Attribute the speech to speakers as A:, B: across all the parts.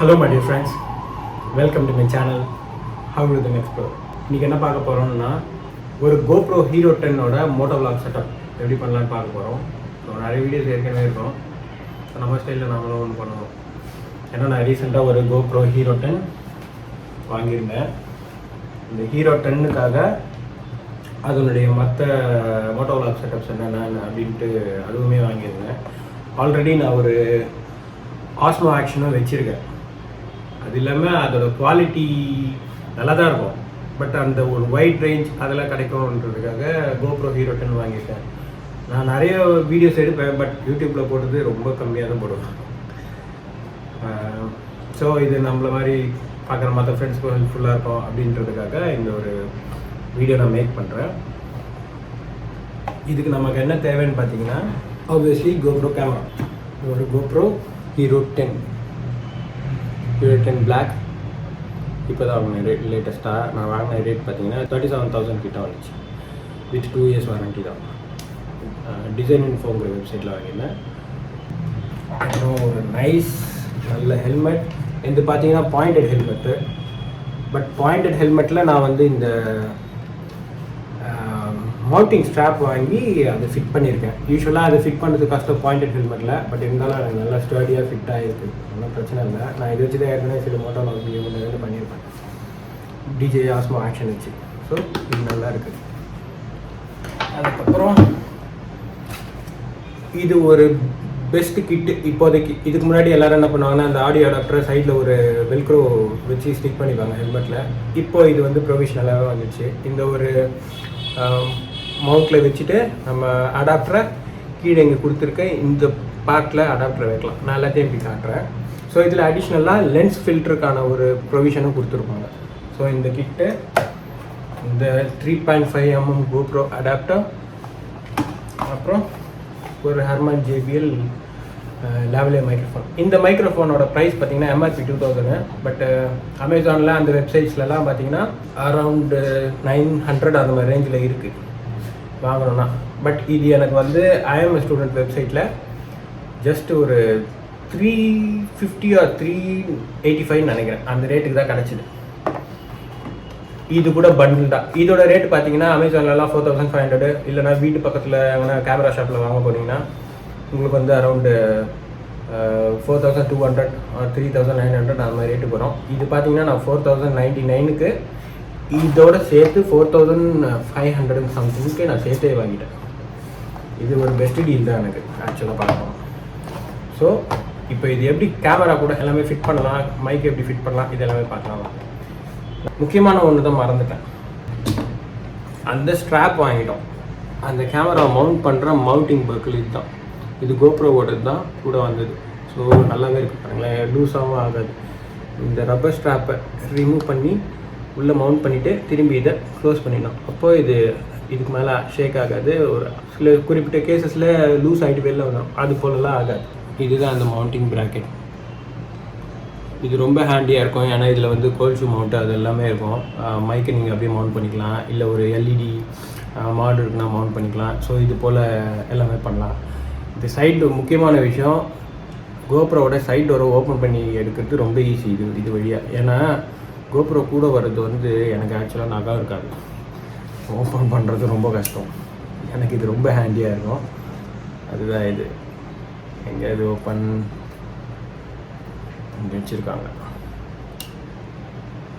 A: Hello my dear friends, welcome to my channel How to Explore. இன்றைக்கி என்ன பார்க்க போகிறோம்னா ஒரு GoPro Hero 10ஓட Motovlog செட்டப் எப்படி பண்ணலான்னு பார்க்க போகிறோம். ஸோ நிறைய வீடியோஸ் ஏற்கனவே இருக்கும். ஸோ நம்ம ஸ்டைலில் நம்மளும் ஒன்று பண்ணுவோம். ஏன்னா நான் ரீசெண்டாக ஒரு GoPro Hero 10 வாங்கியிருந்தேன். இந்த Hero 10க்காக அதனுடைய மற்ற Motovlog செட்டப்ஸ் என்னென்ன அப்படின்ட்டு அதுவுமே வாங்கியிருந்தேன். ஆல்ரெடி நான் ஒரு Osmo ஆக்ஷனும் வச்சுருக்கேன். அது இல்லாமல் அதோட குவாலிட்டி நல்லா தான் இருக்கும். பட் அந்த ஒரு வைட் ரேஞ்ச் அதெல்லாம் கிடைக்கும்ன்றதுக்காக GoPro Hero 10 வாங்கியிருக்கேன். நான் நிறைய வீடியோஸ் எடுப்பேன், பட் யூடியூப்பில் போட்டது ரொம்ப கம்மியாக தான் போடுவேன். ஸோ இது நம்மள மாதிரி பார்க்குற மற்ற ஃப்ரெண்ட்ஸ்க்கும் ஹெல்ப்ஃபுல்லாக இருக்கும் அப்படின்றதுக்காக இந்த ஒரு வீடியோ நான் மேக் பண்ணுறேன். இதுக்கு நமக்கு என்ன தேவைன்னு பார்த்தீங்கன்னா, ஆப்வியஸ்லி GoPro கேமரா. ஒரு GoPro Hero 10 பிளாக் இப்போ தான் வாங்கினேன். ரேட் லேட்டஸ்ட்டாக நான் வாங்கின ரேட் பார்த்தீங்கன்னா 37,000 கிட்ட வந்துச்சு. வித் 2 years வாரண்டி தான். டிசைன் இன்ஃபோங்கிற வெப்சைட்டில் வாங்கியிருந்தேன். அப்புறம் ஒரு நைஸ் நல்ல ஹெல்மெட். இது பார்த்தீங்கன்னா பாயிண்டட் ஹெல்மெட்டு. பட் பாயிண்டட் ஹெல்மெட்டில் நான் வந்து இந்த மவுண்டிங் ஸ்ட்ராப் வாங்கி அதை ஃபிட் பண்ணியிருக்கேன். யூஸ்வலாக அதை ஃபிட் பண்ணுறது கஷ்டம் பாயிண்டட் ஹெல்மெட்டில். பட் இருந்தாலும் எனக்கு நல்லா ஸ்டடியாக ஃபிட் ஆகிருக்கு. ஒன்றும் பிரச்சனை இல்லை. நான் இதை வச்சு தான் ஏற்கனவே சில மோட்டோவ்லாக் வீடியோ பண்ணியிருப்பேன், டிஜே ஆஸ்மோ ஆக்ஷன் வச்சு. ஸோ இது நல்லா இருக்குது. அதுக்கப்புறம் இது ஒரு பெஸ்ட்டு கிட்டு இப்போதைக்கு. இதுக்கு முன்னாடி எல்லோரும் என்ன பண்ணுவாங்கன்னா, அந்த ஆடியோ அடாப்டரை சைடில் ஒரு வெல்க்ரோ வச்சு ஸ்டிக் பண்ணிப்பாங்க ஹெல்மெட்டில். இப்போ இது வந்து ப்ரொவிஷனலாகவே வந்துச்சு. இந்த ஒரு மவுண்டில் வச்சுட்டு நம்ம அடாப்டரை கீழே இங்கே கொடுத்துருக்கேன். இந்த பார்ட்டில் அடாப்டரை வைக்கலாம். நான் எல்லாத்தையும் இப்படி காட்டுறேன். ஸோ இதில் அடிஷ்னலாக லென்ஸ் ஃபில்டருக்கான ஒரு ப்ரொவிஷனும் கொடுத்துருப்பாங்க. ஸோ இந்த கிட்டு இந்த 3.5mm GoPro அடாப்டர், அப்புறம் ஒரு ஹெர்மான் JBL லேவலியர் மைக்ரோஃபோன். இந்த மைக்ரோஃபோனோட ப்ரைஸ் பார்த்தீங்கன்னா MRP 2000. பட் அமேசானில் அந்த வெப்சைட்ஸ்லலாம் பார்த்தீங்கன்னா அரவுண்டு 900 அந்த மாதிரி ரேஞ்சில் இருக்குது வாங்கணும்னா. பட் இது எனக்கு வந்து IM ஸ்டூடெண்ட் வெப்சைட்டில் ஜஸ்ட் ஒரு 350 or 385 நினைக்கிறேன், அந்த ரேட்டுக்கு தான் கிடச்சிது. இது கூட பண்டில் தான். இதோட ரேட்டு பார்த்தீங்கன்னா அமேசான்லலாம் 4500. இல்லைனா வீட்டு பக்கத்தில் எங்கன்னா கேமரா ஷாப்பில் வாங்க போனீங்கன்னா உங்களுக்கு வந்து அரௌண்டு 4200 or 3900 அந்த மாதிரி ரேட்டுக்கு வரும். இது பார்த்தீங்கன்னா நான் 4099க்கு இதோட சேர்த்து 4500 சம்திங்க்கு நான் சேர்த்தே வாங்கிட்டேன். இது ஒரு பெஸ்ட்டு டீல் தான் எனக்கு ஆக்சுவலாக பார்க்கணும். ஸோ இப்போ இது எப்படி கேமரா கூட எல்லாமே ஃபிட் பண்ணலாம், மைக் எப்படி ஃபிட் பண்ணலாம், இது எல்லாமே பார்க்கலாம். முக்கியமான ஒன்று தான் மறந்துட்டேன். அந்த ஸ்ட்ராப் வாங்கிட்டோம். அந்த கேமரா மவுண்ட் பண்ணுற மவுண்டிங் பர்க்கிள் இது தான். இது GoProவோட தான் கூட வந்தது. ஸோ நல்லாவே இருக்குது பாருங்களேன், லூஸாகவும் ஆகாது. இந்த ரப்பர் ஸ்ட்ராப்பை ரிமூவ் பண்ணி உள்ளே மவுண்ட் பண்ணிவிட்டு திரும்பி இதை க்ளோஸ் பண்ணிடணும். அப்போது இதுக்கு மேலே ஷேக் ஆகாது. ஒரு சில குறிப்பிட்ட கேசஸில் லூஸ் ஆகிட்டு வெளில வரும், அது போலலாம் ஆகாது. இதுதான் அந்த மவுண்டிங் ப்ராக்கெட். இது ரொம்ப ஹேண்டியாக இருக்கும். ஏன்னா இதில் வந்து கோல்ஷூ மவுண்ட்டு அது எல்லாமே இருக்கும். மைக்கை நீங்கள் அப்படியே மவுண்ட் பண்ணிக்கலாம், இல்லை ஒரு LED மாடு இருக்குன்னா மவுண்ட் பண்ணிக்கலாம். ஸோ இது போல் எல்லாமே பண்ணலாம். இந்த சைடு முக்கியமான விஷயம், GoProவோட சைட் டோரை ஓப்பன் பண்ணி எடுக்கிறது ரொம்ப ஈஸி இது வழியாக. ஏன்னா GoPro கூட வர்றது வந்து எனக்கு ஆக்சுவலாக நகா இருக்காது, ஓப்பன் பண்ணுறது ரொம்ப கஷ்டம். எனக்கு இது ரொம்ப ஹேண்டியாக இருக்கும். அதுதான் இது. எங்கேயாவது ஓப்பன் இங்கே வச்சுருக்காங்க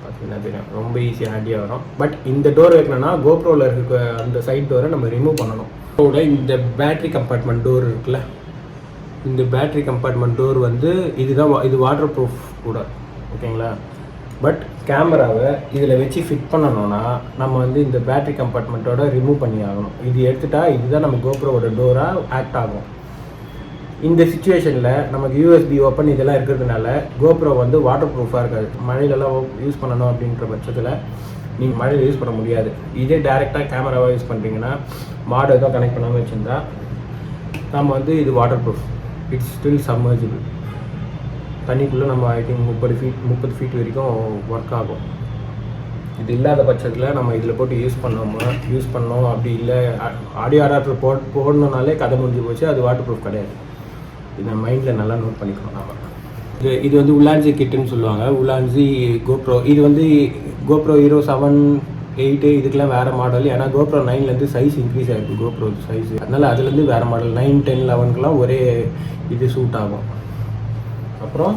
A: பார்த்தீங்கன்னா தெரியும், ரொம்ப ஈஸியாக ஹேண்டியாக வரும். பட் இந்த டோர் வைக்கணும்னா GoProவில் இருக்க அந்த சைட் டோரை நம்ம ரிமூவ் பண்ணணும். இந்த பேட்ரி கம்பார்ட்மெண்ட் டோர் இருக்குல்ல, இந்த பேட்ரி கம்பார்ட்மெண்ட் டோர் வந்து இது வாட்டர் ப்ரூஃப் கூட, ஓகேங்களா. பட் கேமராவை இதில் வச்சு ஃபிட் பண்ணணும்னா நம்ம வந்து இந்த பேட்ரி கம்பார்ட்மெண்ட்டோட ரிமூவ் பண்ணி ஆகணும். இது எடுத்துட்டா இதுதான் நம்ம GoProவோட டோராக ஆக்ட் ஆகும். இந்த சுச்சுவேஷனில் நமக்கு USB ஓப்பன் இதெல்லாம் இருக்கிறதுனால GoPro வந்து வாட்டர் ப்ரூஃபாக இருக்காது. மழையிலலாம் யூஸ் பண்ணணும் அப்படின்ற பட்சத்தில் நீங்கள் மழையில் யூஸ் பண்ண முடியாது. இதே டேரெக்டாக கேமராவாக யூஸ் பண்ணுறீங்கன்னா, மாடு எதுவும் கனெக்ட் பண்ணாமல் வச்சுருந்தா நம்ம வந்து இது water proof. It's still submersible. தண்ணிக்குள்ளே நம்ம ஐ திங்க் 30 ஃபீட் வரைக்கும் ஒர்க் ஆகும். இது இல்லாத பட்சத்தில் நம்ம இதில் போட்டு யூஸ் பண்ணோம். அப்படி இல்லை ஆடியோ அடாப்டர் போடணுன்னாலே கதை முடிஞ்சு போச்சு, அது வாட்டர் ப்ரூஃப் கிடையாது. இதை மைண்டில் நல்லா நோட் பண்ணிக்கணும். நம்ம இது வந்து உலான்சி கிட்டுன்னு சொல்லுவாங்க. உலான்சி கோப்ரோ. இது வந்து கோப்ரோ ஹீரோ 7, 8 இதுக்கெலாம் வேறு மாடல். ஏன்னா கோப்ரோ 9லேருந்து சைஸ் இன்க்ரீஸ் ஆகிருக்கு, கோப்ரோ சைஸு. அதனால் அதுலேருந்து வேறு மாடல் 9, 10, 11க்குலாம் ஒரே இது சூட் ஆகும். அப்புறம்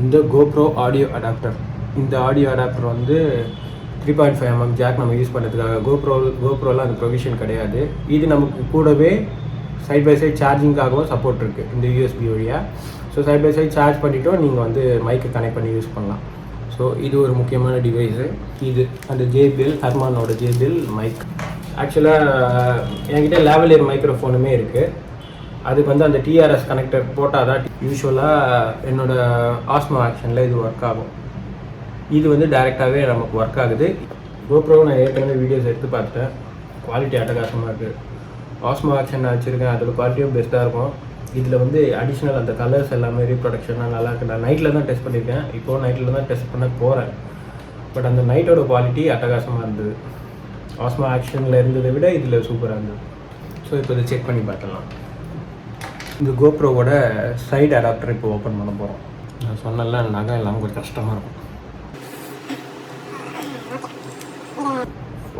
A: இந்த கோப்ரோ ஆடியோ அடாப்டர். இந்த ஆடியோ அடாப்டர் வந்து 3.5mm ஜாக் நம்ம யூஸ் பண்ணுறதுக்காக. கோப்ரோலாம் அந்த ப்ரொவிஷன் கிடையாது. இது நமக்கு கூடவே சைட் பை சைட் சார்ஜிங்காகவும் சப்போர்ட் இருக்குது இந்த யூஎஸ்பி வழியாக. So side by side charge பண்ணிவிட்டோம் நீங்கள் வந்து மைக்கை கனெக்ட் பண்ணி யூஸ் பண்ணலாம். ஸோ இது ஒரு முக்கியமான டிவைஸு. இது அந்த ஜேபிஎல் ஹர்மானோட ஜேபிஎல் மைக். ஆக்சுவலாக என்கிட்ட லேவலியர் மைக்ரோஃபோனுமே இருக்குது. அதுக்கு வந்து அந்த டிஆர்எஸ் கனெக்டர் போட்டால் தான் யூஸ்வலாக என்னோடய ஆஸ்மோ ஆக்ஷனில் இது ஒர்க் ஆகும். இது வந்து டைரெக்டாகவே நமக்கு ஒர்க் ஆகுது. கோப்ரோவை நான் ஏற்கனவே வீடியோஸ் எடுத்து பார்த்துட்டேன். குவாலிட்டி அட்டகாசமாக இருக்குது. ஆஸ்மோ ஆக்ஷன் நான் வச்சுருக்கேன், அதோட குவாலிட்டியும் பெஸ்ட்டாக இருக்கும். இதில் வந்து அடிஷ்னல் அந்த கலர்ஸ் எல்லாமே ரீப்ரொடக்ஷனாக நல்லா இருக்குது. நான் நைட்டில் தான் டெஸ்ட் பண்ணியிருக்கேன், இப்போது நைட்டில் தான் டெஸ்ட் பண்ண போகிறேன். பட் அந்த நைட்டோட குவாலிட்டி அட்டகாசமாக இருந்தது. ஆஸ்மோ ஆக்ஷனில் இருந்ததை விட இதில் சூப்பராக இருந்தது. ஸோ இப்போ இதை செக் பண்ணி பார்த்துடலாம். இந்த கோப்ரோவோட சைடு அடாப்டர் இப்போ ஓப்பன் பண்ண போகிறோம். நான் சொன்னல நகை இல்லாமல் கொஞ்சம் கஷ்டமாக இருக்கும்.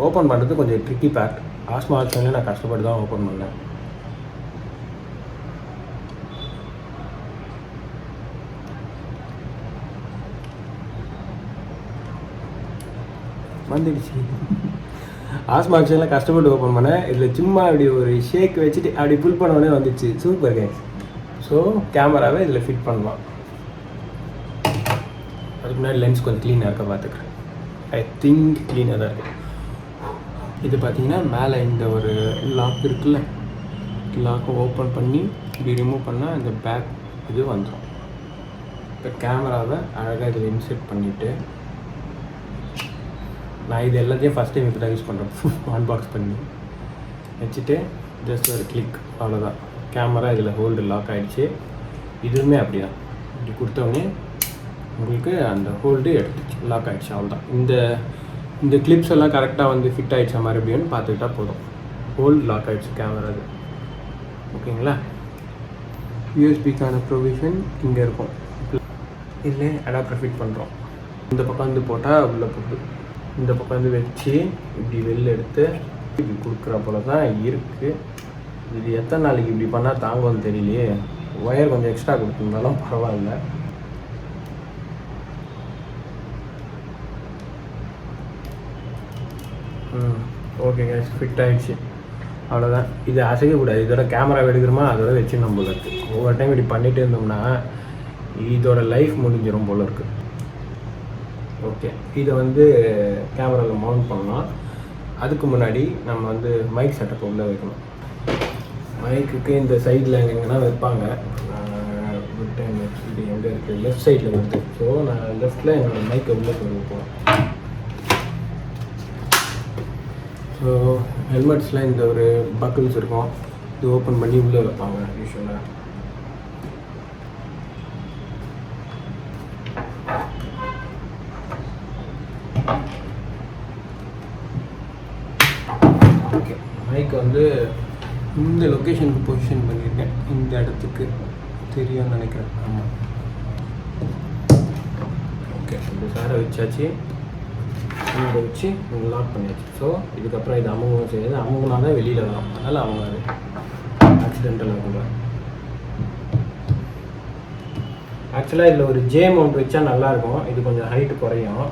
A: ஓப்பன் பண்ணுறது கொஞ்சம் ட்ரிக்கி பேக். ஆஸ்மோ ஆக்ஷனில் நான் கஷ்டப்பட்டு தான் ஓப்பன் பண்ணேன். வந்துடுச்சு. ஆஸ்மோ ஆக்ஷனில் கஷ்டப்பட்டு ஓப்பன் பண்ணேன். இதில் சும்மா அப்படி ஒரு ஷேக் வச்சுட்டு அப்படி புல் பண்ண உடனே வந்துச்சு. Super gas. ஸோ கேமராவை இதில் ஃபிட் பண்ணலாம். அதுக்கு முன்னாடி லென்ஸ் கொஞ்சம் க்ளீனாக இருக்க பார்த்துக்கிறேன். ஐ திங்க் க்ளீனாக தான் இருக்குது. இது பார்த்தீங்கன்னா மேலே இந்த ஒரு லாக் இருக்குல்ல, லாக்கை ஓப்பன் பண்ணி இப்படி ரிமூவ் பண்ணால் இந்த பேக் இது வந்துடும். இப்போ கேமராவை அழகாக இதில் இன்செர்ட் பண்ணிவிட்டு, நான் இது எல்லாத்தையும் ஃபஸ்ட் டைம் இப்போ தான் யூஸ் பண்ணுறேன். அன்பாக்ஸ் பண்ணி வச்சுட்டு ஜஸ்ட் ஒரு கிளிக், அவ்வளோதான். கேமரா இதில் ஹோல்டு லாக் ஆகிடுச்சு. இதுவுமே அப்படி தான், இப்படி கொடுத்தவொடனே உங்களுக்கு அந்த ஹோல்டு எடுத்துச்சு, லாக் ஆகிடுச்சு, அவ்வளோதான். இந்த கிளிப்ஸ் எல்லாம் கரெக்டாக வந்து ஃபிட் ஆகிடுச்சா மறுபடியும் பார்த்துக்கிட்டா போதும். ஹோல்டு லாக் ஆகிடுச்சு கேமரா. அது ஓகேங்களா. யூஎஸ்பிக்கான ப்ரொவிஷன் இங்கே இருக்கும். இதில் அடாப்டர் ஃபிட் பண்ணுறோம். இந்த பக்கம் வந்து போட்டால் உள்ளே போட்டு, இந்த பக்கம் வந்து வச்சு இப்படி வெளில எடுத்து இப்படி கொடுக்குற போல தான் இருக்குது. இது எத்தனை நாளைக்கு இப்படி பண்ணால் தாங்கும்னு தெரியலையே. ஒயர் கொஞ்சம் எக்ஸ்ட்ரா கொடுத்துருந்தாலும் பரவாயில்ல. ஓகே கேஸ், ஃபிட் ஆகிடுச்சு, அவ்வளோதான். இது அசைக்கக்கூடாது. இதோட கேமரா எடுக்கிறோமா அதோட வச்சு நம்ம இருக்குது. ஒவ்வொரு டைம் இப்படி பண்ணிகிட்டே இருந்தோம்னா இதோட லைஃப் முடிஞ்சிடும் போல இருக்குது. ஓகே, இதை வந்து கேமராவில் மவுண்ட் பண்ணலாம். அதுக்கு முன்னாடி நம்ம வந்து மைக் செட்டப் உள்ளே வைக்கணும். மைக்குக்கு இந்த சைடில் எங்கன்னா வைப்பாங்க. இது எங்கே இருக்குது? லெஃப்ட் சைடில் வந்து. ஸோ நான் லெஃப்டில் என்னோடய மைக்கை உள்ளே கொண்டு வைப்போம். ஸோ ஹெல்மெட்ஸில் இந்த ஒரு பக்கிள்ஸ் இருக்கும், இது ஓப்பன் பண்ணி உள்ளே வைப்பாங்க யூஸ்வலாக. ஓகே, மைக் வந்து இந்த லொக்கேஷனுக்கு பொசிஷன் பண்ணியிருக்கேன். இந்த இடத்துக்கு தெரியும்னு நினைக்கிறேன். ஆமாம், ஓகே. இந்த சாரை வச்சாச்சு, இதை வச்சு லாக் பண்ணியாச்சு. ஸோ இதுக்கப்புறம் இது அமுகவும் செய்யாது. அமுகுனா தான் வெளியில் வரும், அதனால் அவங்க அது ஆக்சிடென்டல் ஆகுங்க. ஆக்சுவலாக இதில் ஒரு ஜே மவுண்ட் வச்சா நல்லாயிருக்கும். இது கொஞ்சம் ஹைட்டு குறையும்.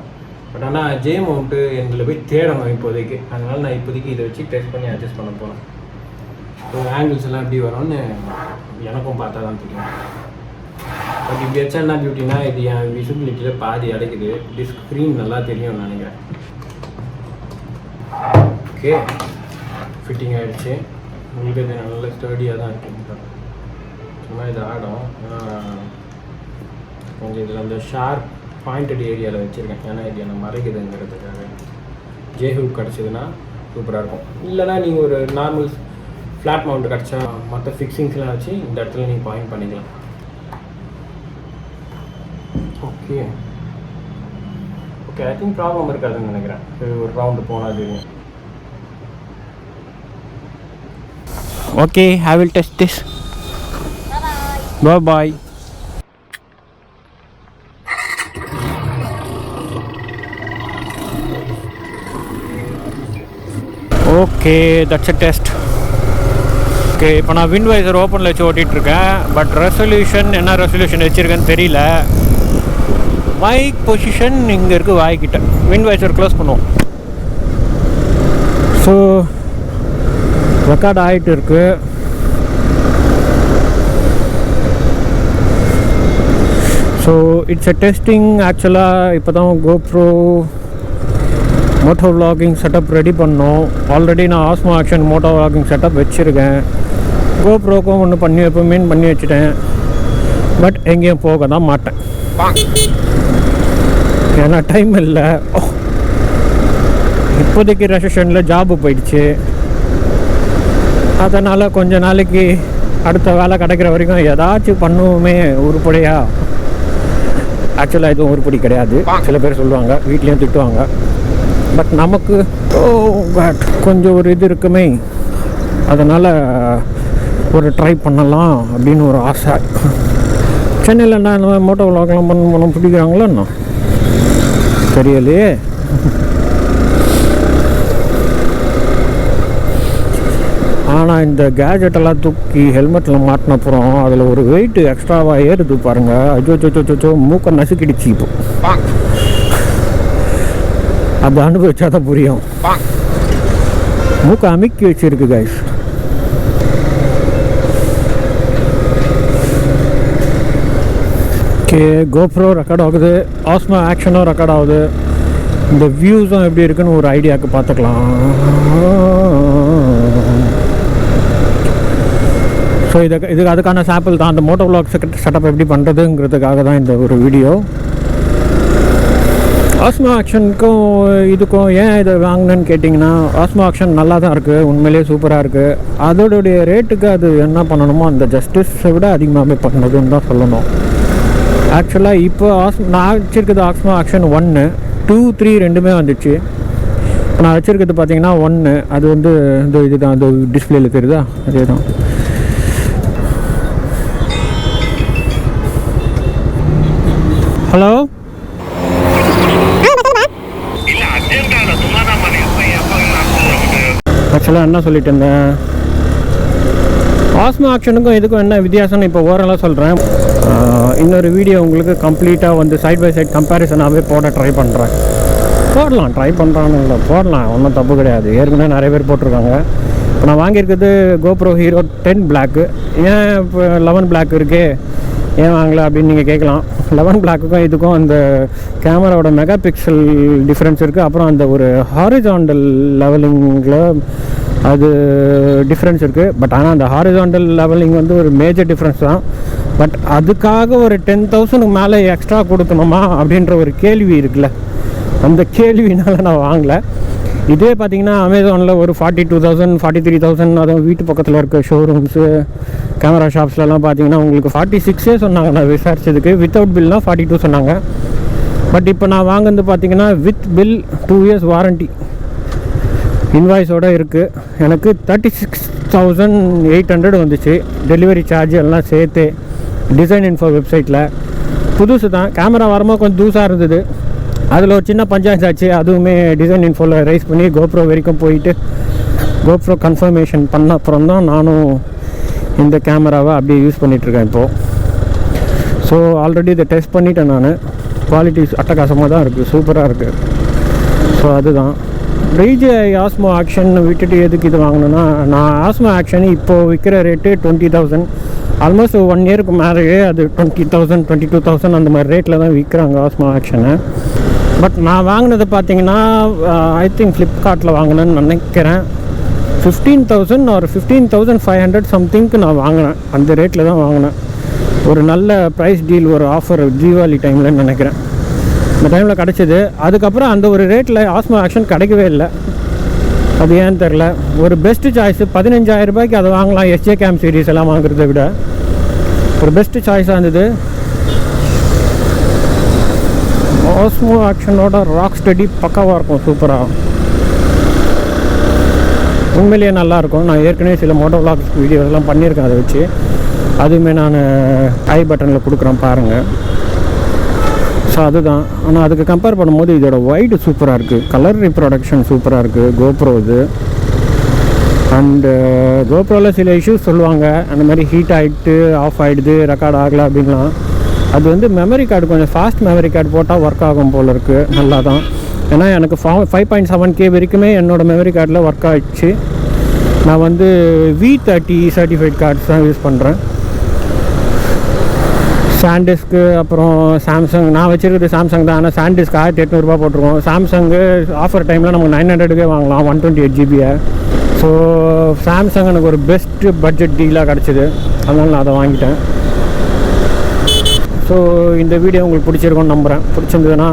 A: பட் ஆனால் ஜே மவுண்ட்டு எங்களை போய் தேடணும் இப்போதைக்கு. அதனால் நான் இப்போதைக்கு இதை வச்சு டெஸ்ட் பண்ணி அட்ஜஸ்ட் பண்ண போகிறேன். ஸோ ஆங்கிள்ஸ் எல்லாம் எப்படி வரும்னு எனக்கும் பார்த்தா தான் தெரியும். பட் இப்படி வச்சா என்ன பியூட்டினா, இது என் விசிபிலிட்டியில் பாதி அடைக்குது. ஸ்க்ரீன் நல்லா தெரியும்னு நினைக்கிறேன். ஓகே, ஃபிட்டிங் ஆகிடுச்சு. உங்களுக்கு இது நல்ல ஸ்டடியாக தான் இருக்குது. சும்மா இது ஆடும். கொஞ்சம் இதில் அந்த ஷார்ப் பாயிண்டட் ஏரியாவில் வச்சுருக்கேன். ஏன்னா இது எனக்கு மறைக்குதுங்கிறதுக்காக. ஜே ஹூக் கிடச்சிதுன்னா சூப்பராக இருக்கும். இல்லைனா நீங்கள் ஒரு நார்மல் ஃப்ளாட் மவுண்ட் கிடச்சா மற்ற ஃபிக்ஸிங்ஸ்லாம் வச்சு இந்த இடத்துல நீங்கள் பாயிண்ட் பண்ணிக்கலாம். Okay okay, I think problem இருக்காதுன்னு நினைக்கிறேன். ஒரு ரவுண்டு போனால் தெரியும். Okay, I will test this. Bye bye.
B: Okay, that's a test. Okay, இப்போ நான் விண்ட் வைசர் ஓப்பனில் வச்சு ஓட்டிகிட்ருக்கேன். பட் ரெசல்யூஷன் என்ன ரெசல்யூஷன் வச்சுருக்கேன்னு தெரியல. மைக் பொசிஷன் இங்கே இருக்குது வாய்க்கிட்ட. விண்ட் வைசர் க்ளோஸ் பண்ணுவோம். ஸோ ரெக்கார்ட் ஆகிட்டு இருக்கு. So it's a testing. ஆக்சுவலாக இப்போ தான் கோப்ரோ மோட்டோவ்லாகிங் செட்டப் ரெடி பண்ணோம். ஆல்ரெடி நான் ஆஸ்மோ ஆக்ஷன் மோட்டோவ்லாகிங் செட்டப் வச்சுருக்கேன். கோப்ரோக்கும் ஒன்று எப்போவுமே பண்ணி வச்சுட்டேன். பட் எங்கேயும் போக தான் மாட்டேன், ஏன்னா டைம் இல்லை. இப்போதைக்கு ரெசஷனில் ஜாபு போயிடுச்சு. அதனால் கொஞ்ச நாளைக்கு அடுத்த வேலை கிடைக்கிற வரைக்கும் ஏதாச்சும் பண்ணுவோமே உருப்படியாக. ஆக்சுவலாக எதுவும் உருப்படி கிடையாது. சில பேர் சொல்லுவாங்க, வீட்லேயும் திட்டுவாங்க. பட் நமக்கு கொஞ்சம் ஒரு இது இருக்குமே, அதனால் ஒரு ட்ரை பண்ணலாம் அப்படின்னு ஒரு ஆசை. சென்னையில் என்ன இந்த மாதிரி மோட்டோ விளாக்லாம் பண்ண பிடிக்கிறாங்களோ என்ன தெரியலையே. ஆனால் இந்த கேஜெட்டெல்லாம் தூக்கி ஹெல்மெட்டில் மாட்டின அப்புறம் அதில் ஒரு வெயிட் எக்ஸ்ட்ராவாக ஏறுது பாருங்கள். அச்சோ மூக்கை நசுக்கிடுச்சு. இப்போ அதை அனுபவிச்சா தான் புரியும். மூக்கை அமுக்கி வச்சுருக்கு கைஸ். ஓகே, கோப்ரோ ரெக்கார்ட் ஆகுது, ஆஸ்மோ ஆக்ஷனும் ரெக்கார்ட் ஆகுது. இந்த வியூஸும் எப்படி இருக்குன்னு ஒரு ஐடியாவுக்கு பார்த்துக்கலாம். ஸோ இதுக்கு அதுக்கான சாம்பிள் தான். அந்த மோட்டோவ்லாக் செட்டப் எப்படி பண்ணுறதுங்கிறதுக்காக தான் இந்த ஒரு வீடியோ. ஆஸ்மோ ஆக்ஷனுக்கும் இதுக்கும் ஏன் இதை வாங்கினேன்னு கேட்டிங்கன்னா, ஆஸ்மோ ஆக்ஷன் நல்லா தான் இருக்குது, உண்மையிலேயே சூப்பராக இருக்குது. அதோடைய ரேட்டுக்கு அது என்ன பண்ணணுமோ அந்த ஜஸ்டிஸை விட அதிகமாகவே பண்ணதுன்னு தான் சொல்லணும். ஆக்சுவலாக இப்போ நான் வச்சுருக்குது ஆஸ்மோ ஆக்ஷன் 1, 2, 3 ரெண்டுமே வந்துச்சு. இப்போ நான் வச்சுருக்கிறது பார்த்தீங்கன்னா 1. அது வந்து இந்த இதுதான், அந்த டிஸ்பிளேல தெரியுதா, அதே தான். ஹலோ, ஆக்சுவலாக என்ன சொல்லிட்டு இருந்தேன், ஆஸ்மோ ஆக்ஷனுக்கும் இதுக்கும் என்ன வித்தியாசம்னு இப்போ ஓரளவு சொல்கிறேன். இன்னொரு வீடியோ உங்களுக்கு கம்ப்ளீட்டாக வந்து சைட் பை சைட் கம்பேரிசனாகவே போட ட்ரை பண்ணுறேன். ட்ரை பண்ணுறான்னு இல்லை, போடலாம், ஒன்றும் தப்பு கிடையாது. ஏற்கனவே நிறைய பேர் போட்டிருக்காங்க. இப்போ நான் வாங்கியிருக்கிறது கோப்ரோ ஹீரோ 10 பிளாக்கு. ஏன் இப்போ 11 பிளாக் இருக்கே, ஏன் வாங்கலை அப்படின்னு நீங்கள் கேட்கலாம். 11 பிளாக்குக்கும் இதுக்கும் அந்த கேமராவோட மெகா பிக்சல் டிஃப்ரென்ஸ் இருக்குது. அப்புறம் அந்த ஒரு ஹாரிசாண்டல் லெவலிங்கில் அது டிஃப்ரென்ஸ் இருக்குது. பட் ஆனால் அந்த ஹாரிசாண்டல் லெவலிங் வந்து ஒரு மேஜர் டிஃப்ரென்ஸ் தான். பட் அதுக்காக ஒரு 10,000 மேலே எக்ஸ்ட்ரா கொடுக்கணுமா அப்படின்ற ஒரு கேள்வி இருக்குல்ல, அந்த கேள்வினால் நான் வாங்கலை. இதே பார்த்தீங்கன்னா அமேசானில் ஒரு 42,000 43,000, அதுவும் வீட்டு பக்கத்தில் இருக்க ஷோரூம்ஸு கேமரா ஷாப்ஸ்லலாம் பார்த்தீங்கன்னா உங்களுக்கு 46 சொன்னாங்க. நான் விசாரிச்சதுக்கு வித்தவுட் பில்னால் 42 சொன்னாங்க. பட் இப்போ நான் வாங்கினது பார்த்தீங்கன்னா வித் பில் 2 years வாரண்ட்டி இன்வாய்ஸோடு இருக்குது. எனக்கு 36,800 வந்துச்சு, டெலிவரி சார்ஜ் எல்லாம் சேர்த்து. டிசைன் இன்ஃபோ வெப்சைட்டில் புதுசு தான். கேமரா வரும்போது கொஞ்சம் தூசாக இருந்தது, அதில் ஒரு சின்ன பஞ்சாயத்து ஆச்சு. அதுவுமே டிசைன் இன்ஃபோவில் ரைஸ் பண்ணி கோப்ரோ வரைக்கும் போயிட்டு கோப்ரோ கன்ஃபர்மேஷன் பண்ண அப்புறம் தான் நானும் இந்த கேமராவை அப்படியே யூஸ் பண்ணிகிட்ருக்கேன் இப்போது. ஸோ ஆல்ரெடி இதை டெஸ்ட் பண்ணிவிட்டேன் நான். குவாலிட்டி அட்டகாசமாக தான் இருக்குது, சூப்பராக இருக்குது. ஸோ அதுதான் DJI ஆஸ்மோ ஆக்ஷன் விட்டுட்டு எதுக்கு இது வாங்கினேன்னா, நான் ஆஸ்மோ ஆக்ஷன் இப்போது விற்கிற ரேட்டு 20,000. ஆல்மோஸ்ட் 1 இயருக்கு மேலேயே அது 20,000 22,000 அந்த மாதிரி ரேட்டில் தான் விற்கிறாங்க ஆஸ்மோ ஆக்ஷனை. பட் நான் வாங்கினது பார்த்தீங்கன்னா ஐ திங்க் ஃப்ளிப்கார்ட்டில் வாங்கினேன்னு நினைக்கிறேன். 15,000 or 15,500 சம்திங்க்கு நான் வாங்கினேன். அந்த ரேட்டில் தான் வாங்கினேன். ஒரு நல்ல ப்ரைஸ் டீல், ஒரு ஆஃபர் தீபாவளி டைமில்னு நினைக்கிறேன். இந்த டைமில் கிடச்சிது. அதுக்கப்புறம் அந்த ஒரு ரேட்டில் ஆஸ்மோ ஆக்ஷன் கிடைக்கவே இல்லை. அது ஏன்னு தெரில. ஒரு பெஸ்ட்டு சாய்ஸு 15,000 ரூபாய்க்கு அதை வாங்கலாம். SJ கேம் சீரீஸ் எல்லாம் வாங்குறத விட ஒரு பெஸ்ட்டு சாய்ஸாக இருந்தது. ஆஸ்மோ ஆக்ஷனோட ராக் ஸ்டடி பக்காவாக இருக்கும், சூப்பராக, உண்மையிலேயே நல்லாயிருக்கும். நான் ஏற்கனவே சில மோட்டோவ்லாக் வீடியோலாம் பண்ணியிருக்கேன் அதை வச்சு. அதுவுமே நான் ஐ பட்டனில் கொடுக்குறேன் பாருங்கள். ஸோ அதுதான். ஆனால் அதுக்கு கம்பேர் பண்ணும்போது இதோட வைடு சூப்பராக இருக்குது, கலர் ரீப்ரொடக்ஷன் சூப்பராக இருக்குது. கோப்ரோ இது அண்டு கோப்ரோவில் சில இஷ்யூஸ் சொல்லுவாங்க, அந்த மாதிரி ஹீட் ஆகிட்டு ஆஃப் ஆகிடுது, ரெக்கார்ட் ஆகலை அப்படின்லாம். அது வந்து மெமரி கார்டு கொஞ்சம் ஃபாஸ்ட் மெமரி கார்டு போட்டால் ஒர்க் ஆகும் போல் இருக்குது, நல்லா தான். ஏன்னா எனக்கு 5.7K வரைக்குமே என்னோடய மெமரி கார்டில் ஒர்க் ஆகிடுச்சு. நான் வந்து V30 சர்டிஃபைட் கார்ட்ஸ் தான் யூஸ் பண்ணுறேன். சாண்டிஸ்க்கு அப்புறம் சாம்சங், நான் வச்சுருக்கிறது சாம்சங் தான். ஆனால் சாண்டிஸ்க் 1800 போட்டிருக்கோம். சாம்சங்கு ஆஃபர் டைமில் நமக்கு 900க்கே வாங்கலாம் 128GB. ஸோ சாம்சங் எனக்கு ஒரு பெஸ்ட்டு பட்ஜெட் டீலாக கிடச்சிது, அதனால் நான் அதை வாங்கிட்டேன். ஸோ இந்த வீடியோ உங்களுக்கு பிடிச்சிருக்கும்னு நம்புகிறேன். பிடிச்சிருந்ததுன்னா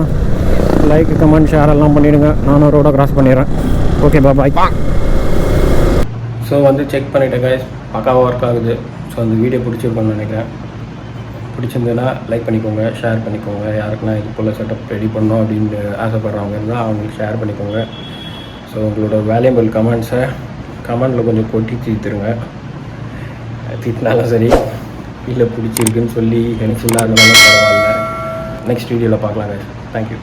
B: லைக், கமெண்ட், ஷேர் எல்லாம் பண்ணிவிடுங்க. நானும் ரோட கிராஸ் பண்ணிடுறேன். ஓகே, பாய்.
A: ஸோ வந்து செக் பண்ணிவிட்டேன் கைஸ், பக்காவாக ஒர்க் ஆகுது. ஸோ அந்த வீடியோ பிடிச்சிருக்கோன்னு நினைக்கிறேன். பிடிச்சிருந்ததுன்னா லைக் பண்ணிக்கோங்க, ஷேர் பண்ணிக்கோங்க. யாருக்குன்னா இது போல் செட்டப் ரெடி பண்ணோம் அப்படின்னு ஆசைப்பட்றவங்க இருந்தால் அவங்களுக்கு ஷேர் பண்ணிக்கோங்க. ஸோ உங்களோட வேல்யூபிள் கமெண்ட்ஸை கமெண்டில் கொஞ்சம் கொட்டி தீர்த்துருங்க. திட்டினாலும் சரி, இல்லை பிடிச்சிருக்குன்னு சொல்லி ஹெல்ப்ஃபுல்லாக இருந்தாலும் பரவாயில்ல. நெக்ஸ்ட் வீடியோவில் பார்க்கலாம் கைஸ். தேங்க்யூ.